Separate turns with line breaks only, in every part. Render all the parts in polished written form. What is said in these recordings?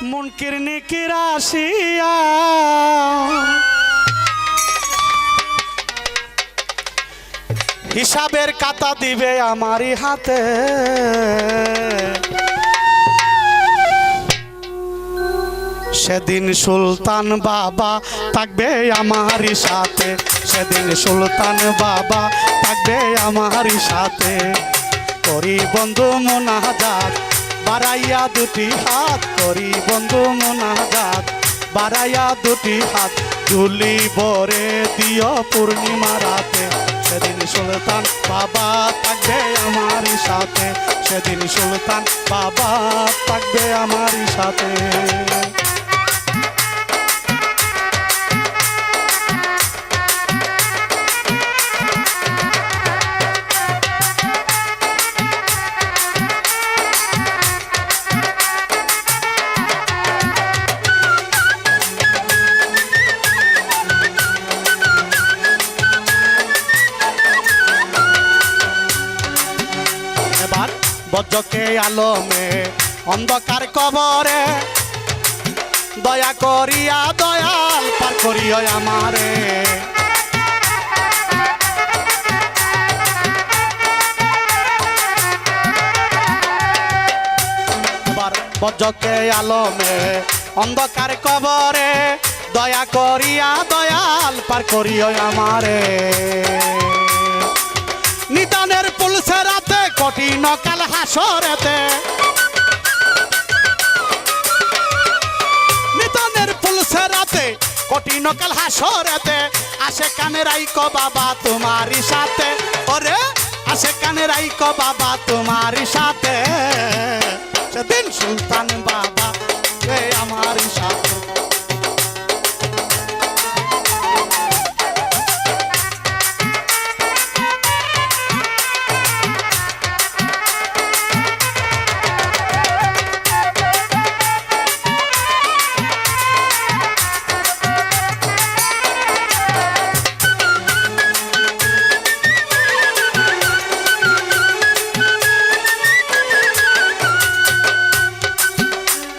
মুনকির নিকির আসিয়া হিসাবের কাতা দিবে আমারই হাতে সেদিন সুলতান বাবা থাকবে আমারই সাথে সেদিন সুলতান বাবা থাকবে আমারই সাথে করি বন্ধু মুনাজাত বাড়াইয়া দুটি হাত করি বন্ধু মুনাজাত বাড়াইয়া দুটি হাত ঝুলি বরে দিও পূর্ণিমা রাতে সেদিন সুলতান বাবা থাকবে আমারই সাথে সেদিন সুলতান বাবা থাকবে আমারই সাথে বজ্রকে আলমে অন্ধকার কবরে দয়া করিয়া দয়াল পার করিও আমারে বজ্রকে আলমে অন্ধকার কবরে দয়া করিয়া দয়াল পার করিও আমারে নিদানের পুলসে রাতে কঠিন কাল হাসরেতে নিদানের পুলসে রাতে কঠিন কাল হাসরেতে আসে কানে রাইকো বাবা তোমারই সাথে ওরে আসে কানে রাইকো বাবা তোমারই সাথে সেদিন সুলতান বাবা আমারই সাথে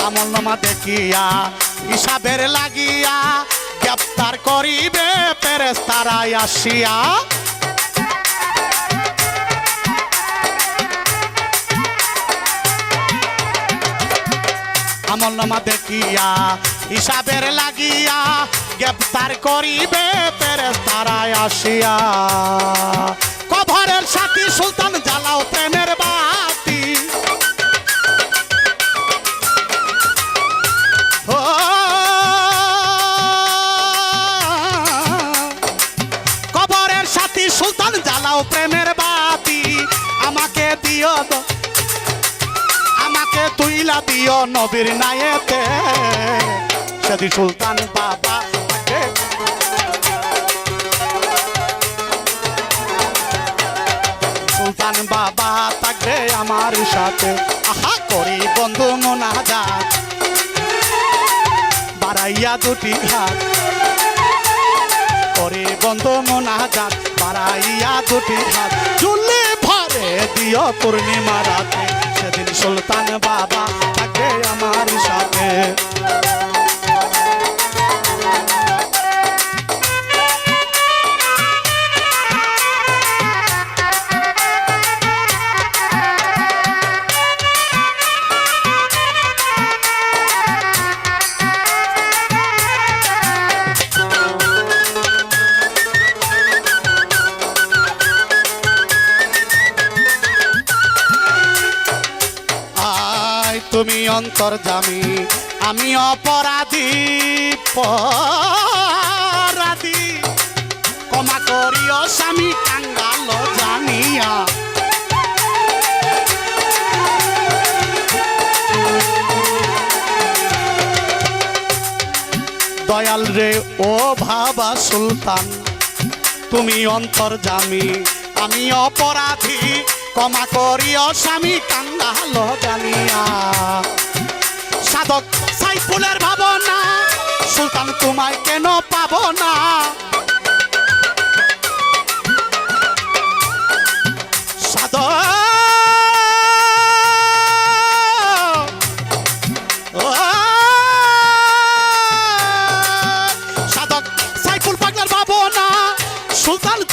আমলনামা দেখিয়া হিসাবের লাগিয়া গ্রেফতার করিবে ফেরেশতারাই আসিয়া আমলনামা দেখিয়া হিসাবের লাগিয়া গ্রেফতার করিবে ফেরেশতারাই আসিয়া কবরের সাথী সুলতান জ্বালাও প্রেমের বাতি কবরের সাথী সুলতান জ্বালাও প্রেমের বাতি আমাকে দিও আমাকে তুইলা দিও নবীর নায়েতে সেদিন সুলতান বাবা সুলতান বাবা থাকবে আমার সাথে আহা করি বন্ধু মুনাজাত বাড়াইয়া দুটি হাত করে বন্ধু মুনাজাত বাড়াইয়া দুটি হাত ঝুলি ভরে দিও পূর্ণিমা রাতে সেদিন সুলতান বাবা থাকবে আমার সাথে তুমি অন্তর্যামী আমি অপরাধী পরাধী ক্ষমা করিও স্বামী কাঙ্গাল জানিয়া দয়াল রে ও ভাবা সুলতান তুমি অন্তর্যামী আমি অপরাধী ক্ষমা করিও স্বামী কাঙ্গাল জানিয়া সাধক সাইফুলের ভাবনা সুলতান তোমায় কেন পাবো না সাধক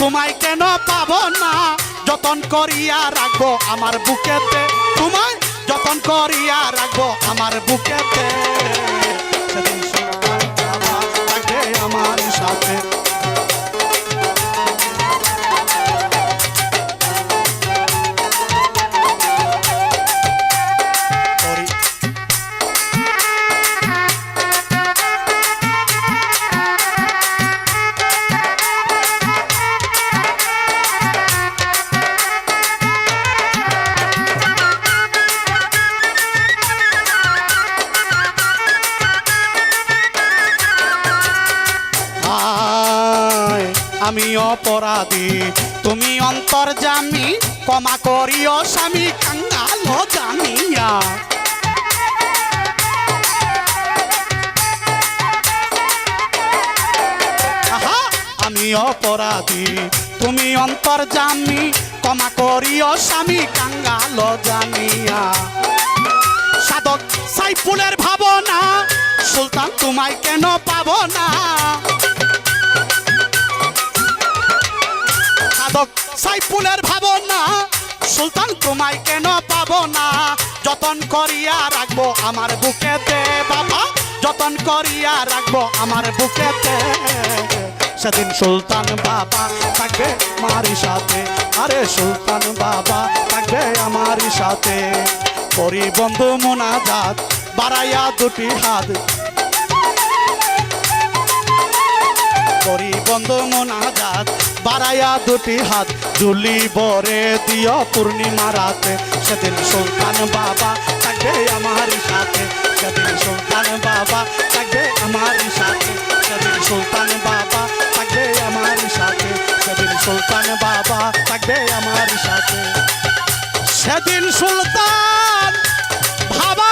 তোমায় কেন পাবো না যতন করিয়া রাখবো আমার বুকেতে তোমায় যতন করিয়া রাখবো আমার বুকেতে সেদিন সুলতান বাবা থাকবে আমার সাথে আমি অপরাধী তুমি অন্তর্যামী ক্ষমা করিও স্বামী কাঙ্গাল জানিয়া আহা আমি অপরাধী তুমি অন্তর্যামী ক্ষমা করিও স্বামী কাঙ্গাল জানিয়া সাধক সাইফুলের ভাবনা সুলতান তোমায় কেন পাবো না সাইফুলের ভাবনা সুলতান তোমায় কেন পাবো না যতন করিয়া রাখবো আমার বুকেতে বাবা যতন করিয়া রাখবো আমার বুকেতে সেদিন সুলতান বাবা থাকবে আমার সাথে আরে সুলতান বাবা থাকবে আমার সাথে করি বন্ধু মোনাজাত বাড়াইয়া দুটি হাত করি বন্ধু মোনাজাত বাড়াইয়া দুটি হাত জুলি বরে দিও পূর্ণিমা রাতে সেদিন সুলতান বাবা থাকবে আমার সাথে সেদিন সুলতান বাবা থাকবে আমার সাথে সেদিন সুলতান বাবা থাকবে আমার সাথে সেদিন সুলতান বাবা থাকবে আমার সাথে সেদিন সুলতান বাবা